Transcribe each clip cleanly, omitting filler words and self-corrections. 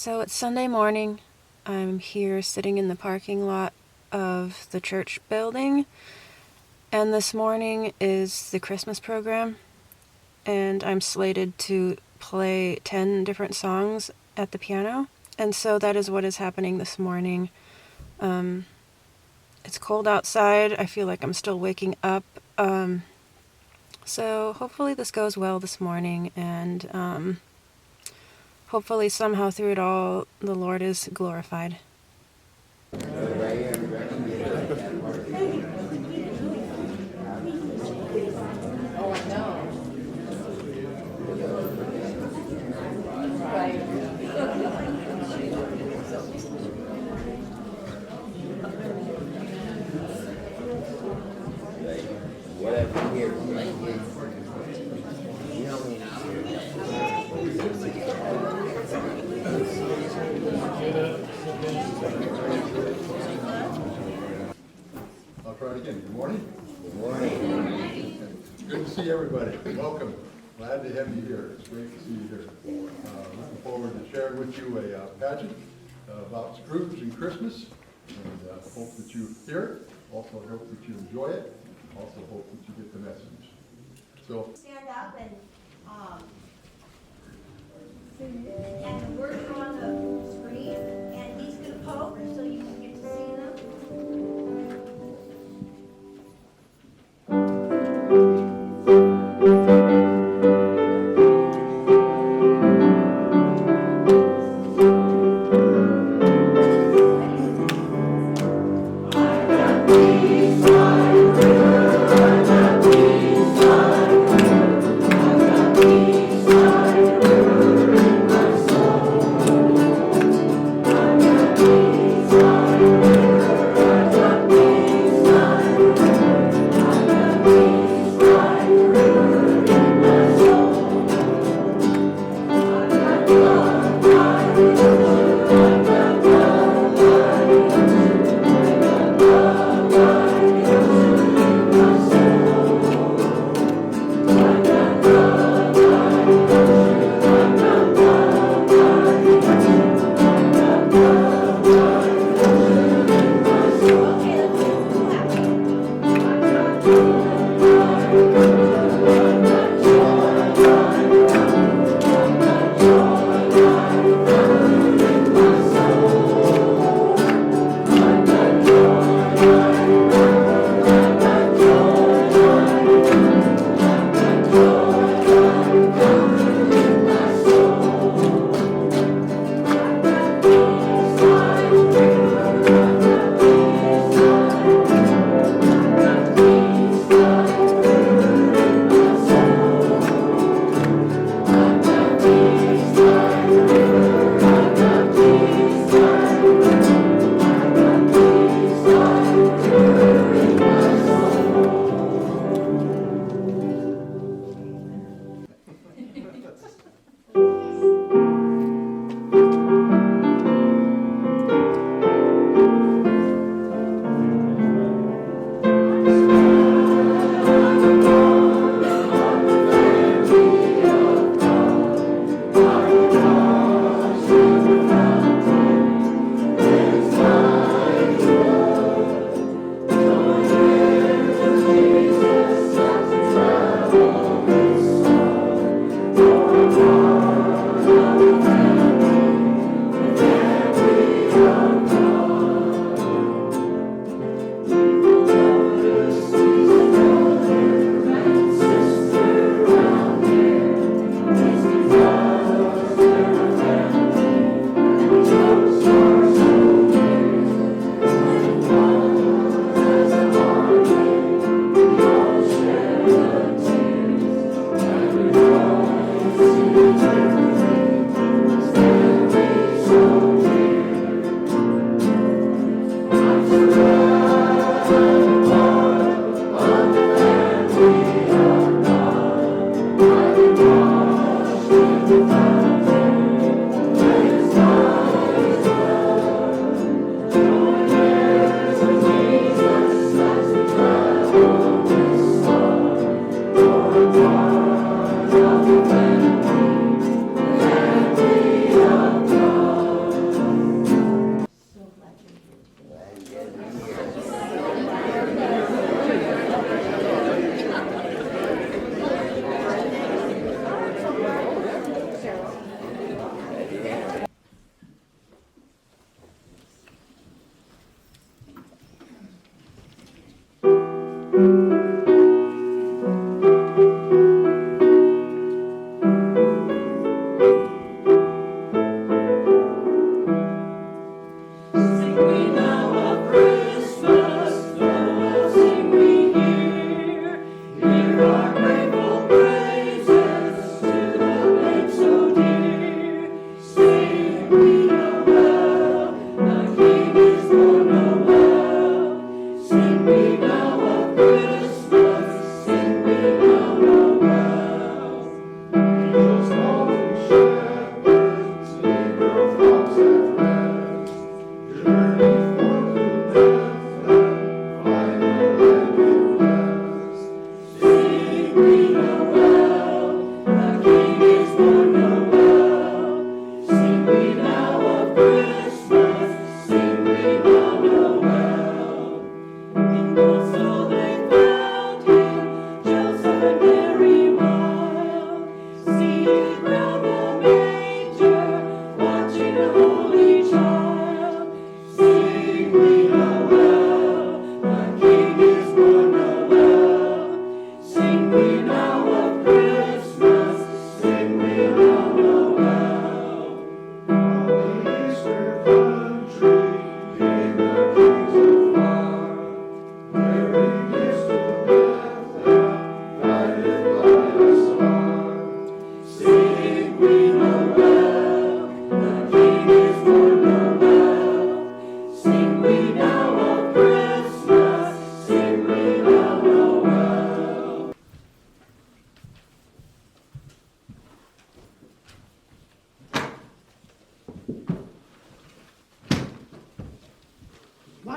So it's Sunday morning. I'm here sitting in the parking lot of the church building, and this morning is the Christmas program, and I'm slated to play 10 different songs at the piano, and so that is what is happening this morning. It's cold outside. I feel like I'm still waking up, so hopefully this goes well this morning, and hopefully somehow through it all the Lord is glorified. I'll try it again. Good morning. Good morning. It's good to see everybody. Welcome. Glad to have you here. It's great to see you here. Looking forward to sharing with you a pageant about Scrooge and Christmas. And hope that you hear it. Also hope that you enjoy it. Also hope that you get the message. So stand up and the words are on the screen, and he's going to poke so you can get to see them.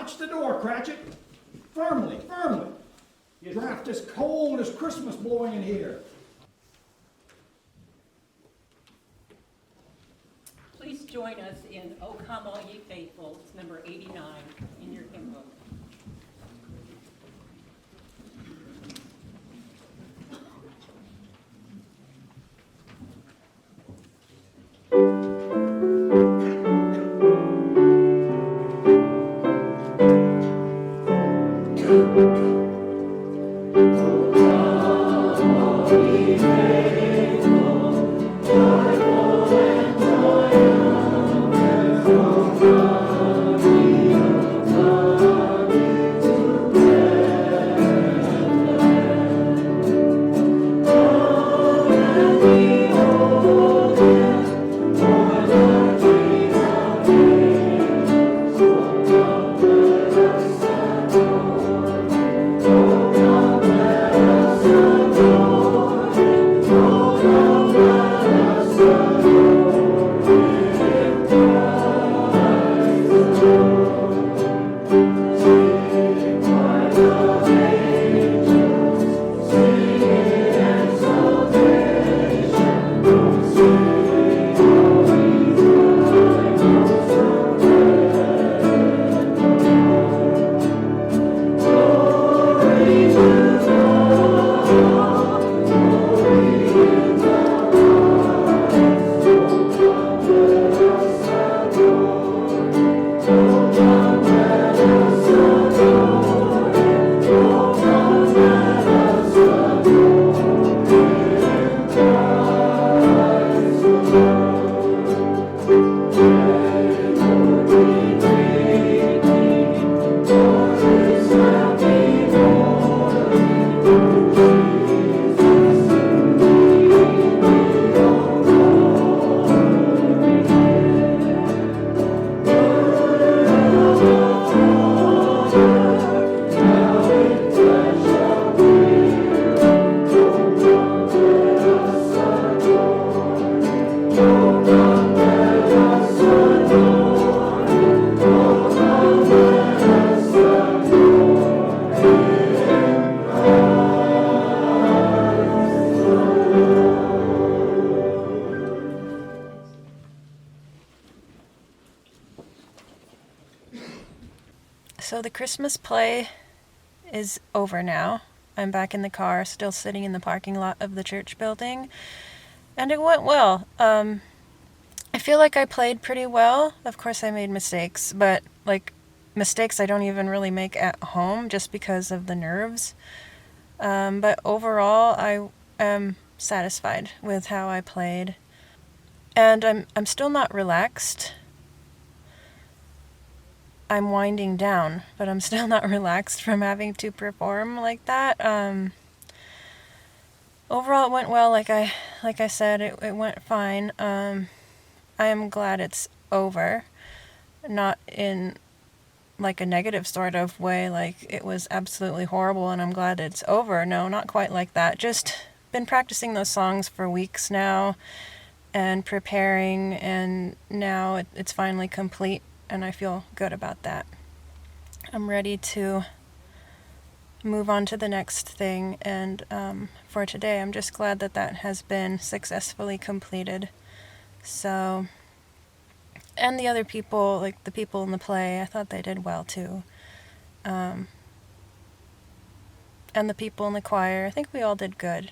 Watch the door, Cratchit. Firmly, firmly. Draft is cold as Christmas blowing in here. Please join us in O Come All Ye Faithful. It's number 89 in your hymn book. So the Christmas play is over now. I'm back in the car, still sitting in the parking lot of the church building, and it went well. I feel like I played pretty well. Of course I made mistakes, but mistakes I don't even really make at home just because of the nerves. But overall I am satisfied with how I played. And I'm still not relaxed. I'm winding down, but I'm still not relaxed from having to perform like that. Overall, it went well. Like I said, it went fine. I am glad it's over, not in like a negative sort of way, like it was absolutely horrible and I'm glad it's over. No, not quite like that. Just been practicing those songs for weeks now and preparing, and now it's finally complete. And I feel good about that. I'm ready to move on to the next thing, and for today I'm just glad that that has been successfully completed. So, and the other people, like the people in the play, I thought they did well too. And the people in the choir, I think we all did good.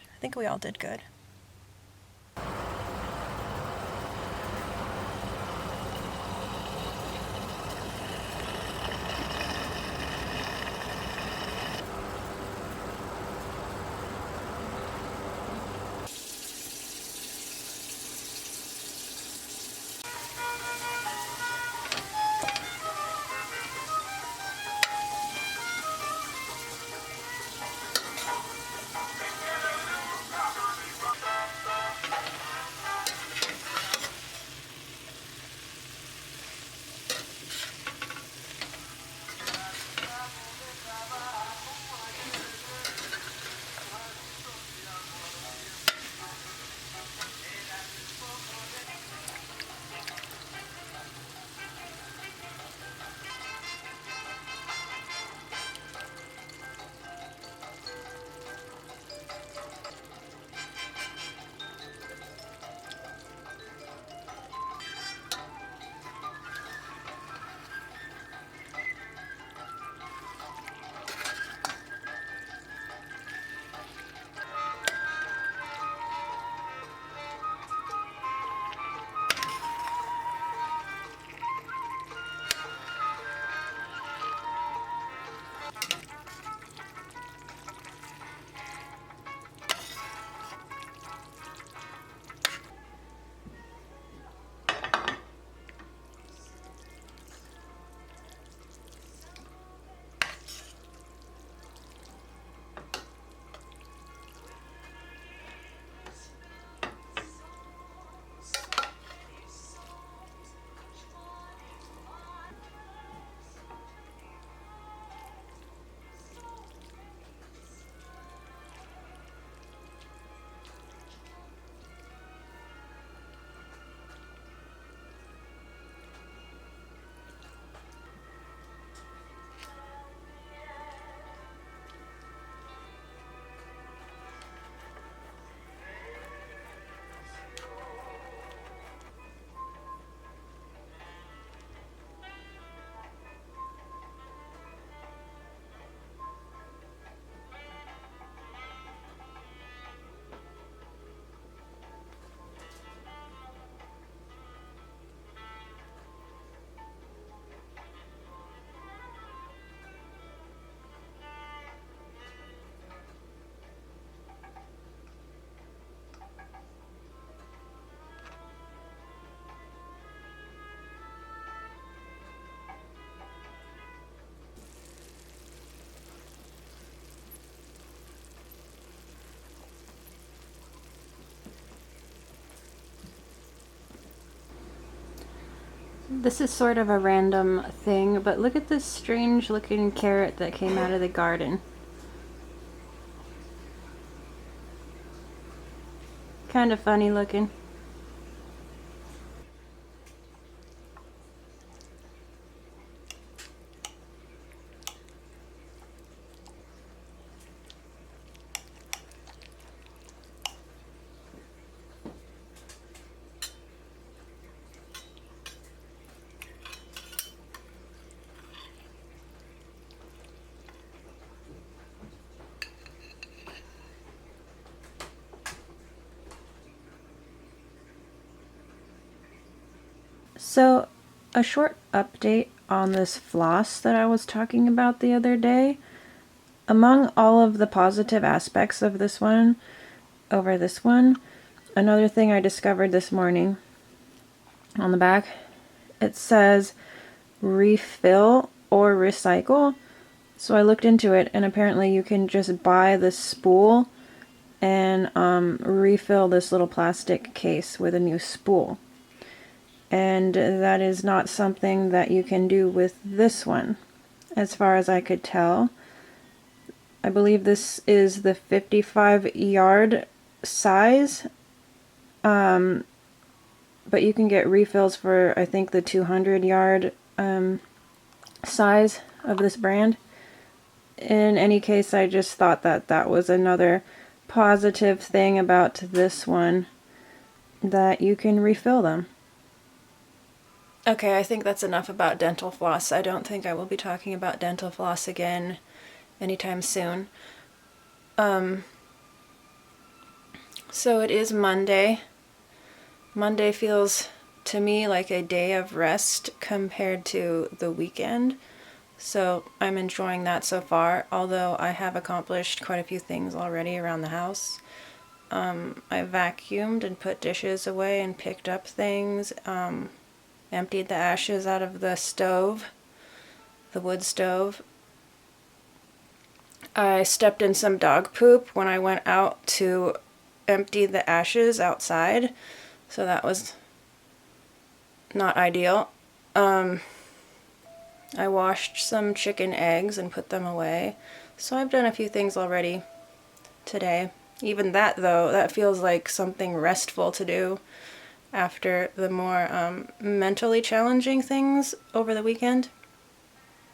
This is sort of a random thing, but look at this strange looking carrot that came out of the garden. Kind of funny looking. So, a short update on this floss that I was talking about the other day. Among all of the positive aspects of this one over this one, another thing I discovered this morning on the back, it says refill or recycle. So I looked into it, and apparently you can just buy the spool and refill this little plastic case with a new spool. And that is not something that you can do with this one, as far as I could tell. I believe this is the 55-yard size, but you can get refills for, I think, the 200-yard size of this brand. In any case, I just thought that that was another positive thing about this one, that you can refill them. Okay, I think that's enough about dental floss. I don't think I will be talking about dental floss again anytime soon. So it is Monday. Monday feels to me like a day of rest compared to the weekend. So I'm enjoying that so far, although I have accomplished quite a few things already around the house. I vacuumed and put dishes away and picked up things. Emptied the ashes out of the stove, the wood stove. I stepped in some dog poop when I went out to empty the ashes outside, so that was not ideal. I washed some chicken eggs and put them away, so I've done a few things already today. Even that, though, that feels like something restful to do after the more mentally challenging things over the weekend.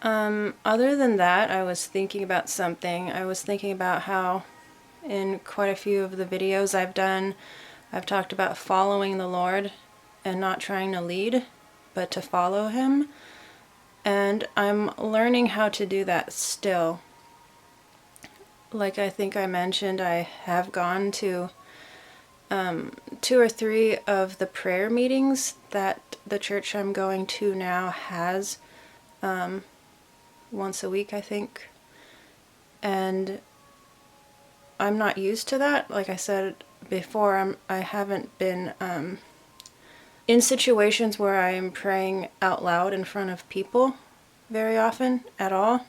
Other than that, I was thinking about something. I was thinking about how in quite a few of the videos I've done, I've talked about following the Lord and not trying to lead, but to follow Him. And I'm learning how to do that still. Like I think I mentioned, I have gone to 2 or 3 of the prayer meetings that the church I'm going to now has once a week, I think. And I'm not used to that. Like I said before, I haven't been in situations where I'm praying out loud in front of people very often at all.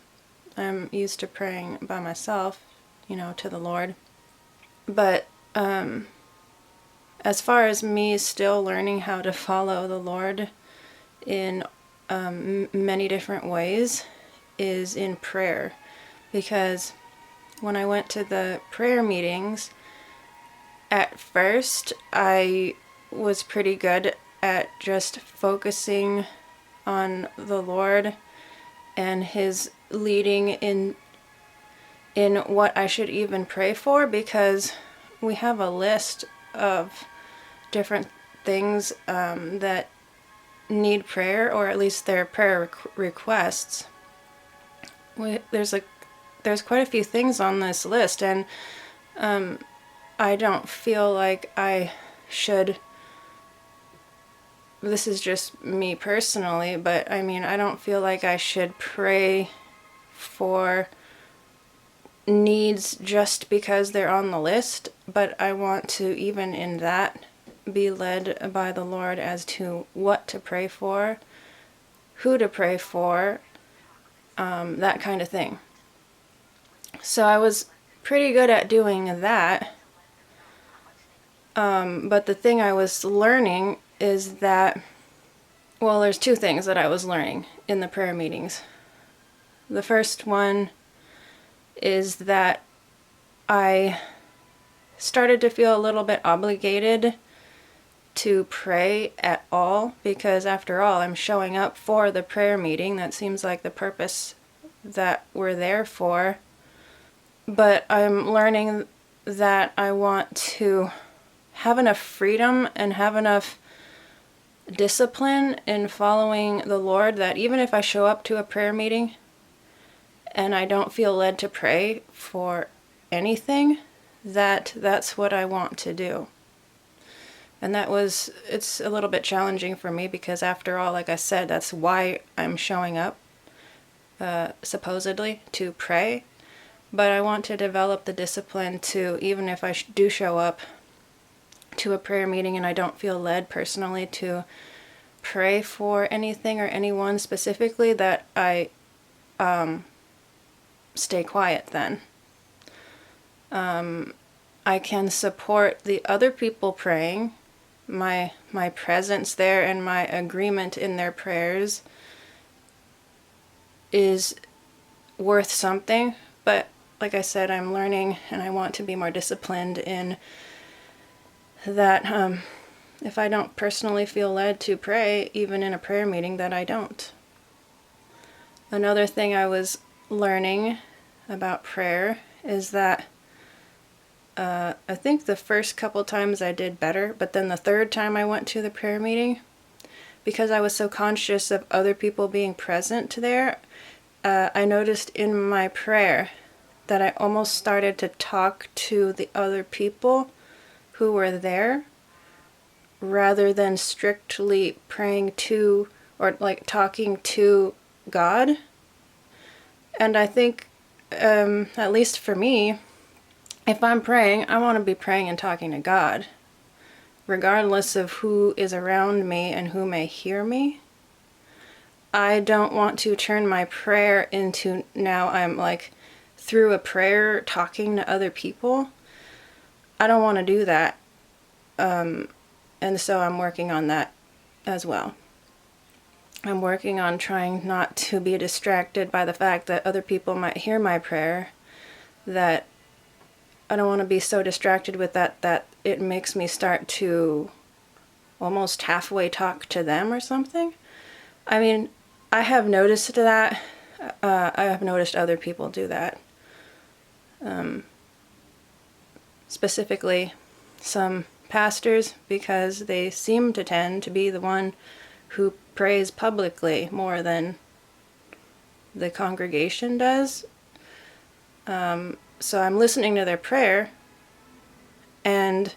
I'm used to praying by myself, to the Lord. But as far as me still learning how to follow the Lord in many different ways is in prayer. Because when I went to the prayer meetings, at first I was pretty good at just focusing on the Lord and His leading in what I should even pray for, because we have a list of different things that need prayer, or at least they're prayer requests. There's quite a few things on this list, and I don't feel like I should. This is just me personally, but I mean, I don't feel like I should pray for needs just because they're on the list, but I want to, even in that, be led by the Lord as to what to pray for, who to pray for, that kind of thing. So I was pretty good at doing that, but the thing I was learning is that Well, there's two things that I was learning in the prayer meetings. The first one is that I started to feel a little bit obligated to pray at all, because after all, I'm showing up for the prayer meeting. That seems like the purpose that we're there for. But I'm learning that I want to have enough freedom and have enough discipline in following the Lord that even if I show up to a prayer meeting and I don't feel led to pray for anything, that's what I want to do. And it's a little bit challenging for me because after all, like I said, that's why I'm showing up, supposedly, to pray. But I want to develop the discipline to, even if I do show up to a prayer meeting and I don't feel led personally to pray for anything or anyone specifically, that I stay quiet then. I can support the other people praying. My presence there and my agreement in their prayers is worth something, but like I said, I'm learning and I want to be more disciplined in that if I don't personally feel led to pray, even in a prayer meeting, that I don't. Another thing I was learning about prayer is that I think the first couple times I did better, but then the third time I went to the prayer meeting, because I was so conscious of other people being present there, I noticed in my prayer that I almost started to talk to the other people who were there rather than strictly praying to or like talking to God. And I think, at least for me, if I'm praying, I want to be praying and talking to God, regardless of who is around me and who may hear me. I don't want to turn my prayer into, now I'm like through a prayer talking to other people. I don't want to do that. And so I'm working on that as well. I'm working on trying not to be distracted by the fact that other people might hear my prayer, that I don't want to be so distracted with that it makes me start to almost halfway talk to them or something. I mean, I have noticed that. I have noticed other people do that. Specifically, some pastors, because they seem to tend to be the one who prays publicly more than the congregation does. So I'm listening to their prayer, and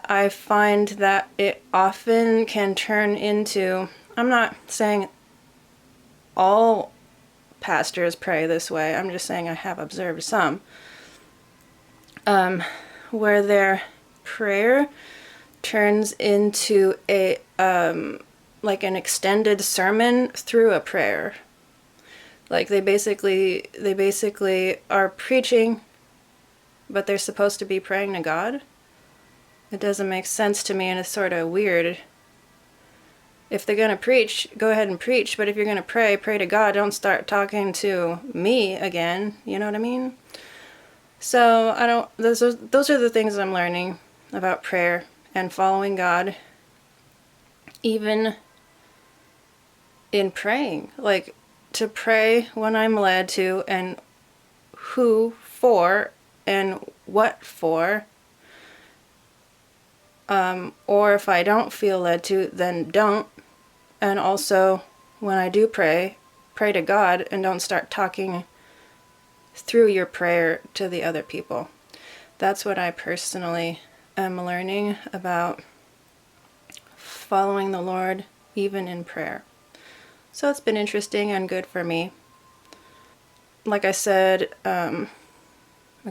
I find that it often can turn into, I'm not saying all pastors pray this way, I'm just saying I have observed some, where their prayer turns into a like an extended sermon through a prayer. Like they basically are preaching, but they're supposed to be praying to God. It doesn't make sense to me, and it's sort of weird. If they're gonna preach, go ahead and preach, but if you're gonna pray to God. Don't start talking to me again. You know what I mean? So I don't. Those are the things I'm learning about prayer and following God, even in praying. Like, to pray when I'm led to, and who for, and what for. Or if I don't feel led to, then don't. And also, when I do pray to God, and don't start talking through your prayer to the other people. That's what I personally am learning about following the Lord, even in prayer. So it's been interesting and good for me. Like I said a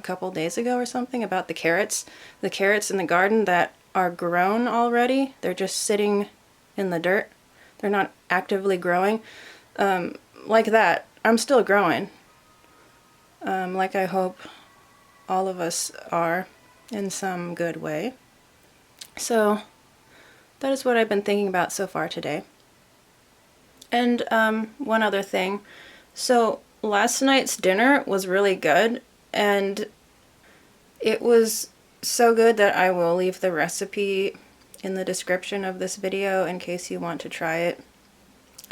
couple days ago or something about the carrots in the garden that are grown already. They're just sitting in the dirt. They're not actively growing. Like that, I'm still growing. Like I hope all of us are in some good way. So that is what I've been thinking about so far today. And one other thing. So last night's dinner was really good, and it was so good that I will leave the recipe in the description of this video in case you want to try it.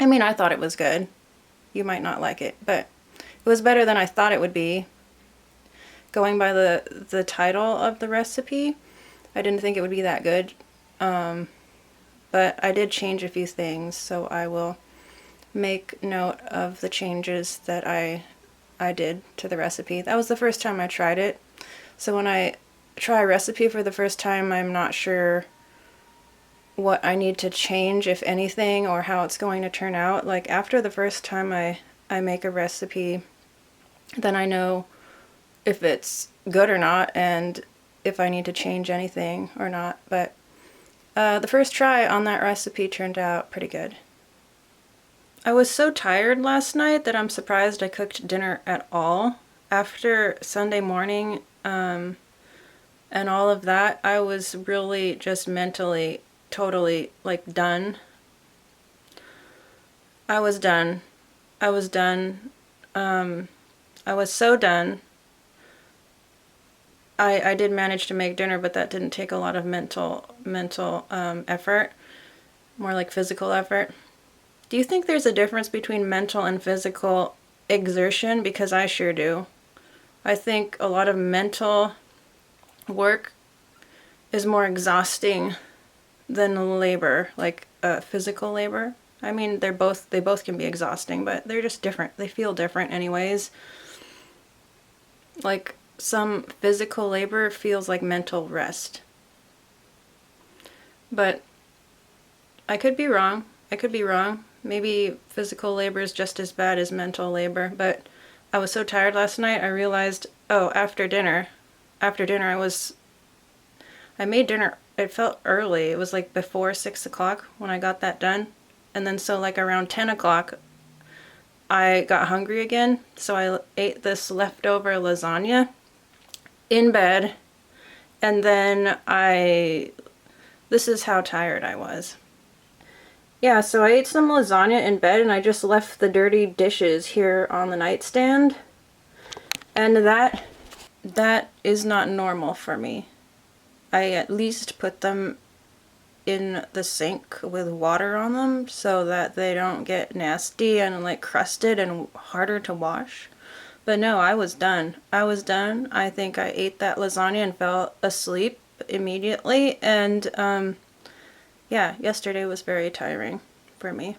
I mean, I thought it was good. You might not like it, but it was better than I thought it would be. Going by the title of the recipe, I didn't think it would be that good. But I did change a few things, so I will make note of the changes that I did to the recipe. That was the first time I tried it. So when I try a recipe for the first time, I'm not sure what I need to change, if anything, or how it's going to turn out. Like after the first time I make a recipe, then I know if it's good or not and if I need to change anything or not. But the first try on that recipe turned out pretty good. I was so tired last night that I'm surprised I cooked dinner at all. After Sunday morning and all of that, I was really just mentally totally like done. I was done. I was so done. I did manage to make dinner, but that didn't take a lot of mental effort, more like physical effort. Do you think there's a difference between mental and physical exertion? Because I sure do. I think a lot of mental work is more exhausting than labor, like physical labor. I mean, they both can be exhausting, but they're just different. They feel different anyways. Like some physical labor feels like mental rest. But I could be wrong. I could be wrong. Maybe physical labor is just as bad as mental labor, but I was so tired last night, I realized, oh, after dinner I made dinner, it felt early. It was like before 6 o'clock when I got that done. And then so like around 10 o'clock, I got hungry again. So I ate this leftover lasagna in bed. And then this is how tired I was. Yeah, so I ate some lasagna in bed and I just left the dirty dishes here on the nightstand. And that is not normal for me. I at least put them in the sink with water on them so that they don't get nasty and like crusted and harder to wash. But no, I was done. I was done. I think I ate that lasagna and fell asleep immediately. And yeah, yesterday was very tiring for me.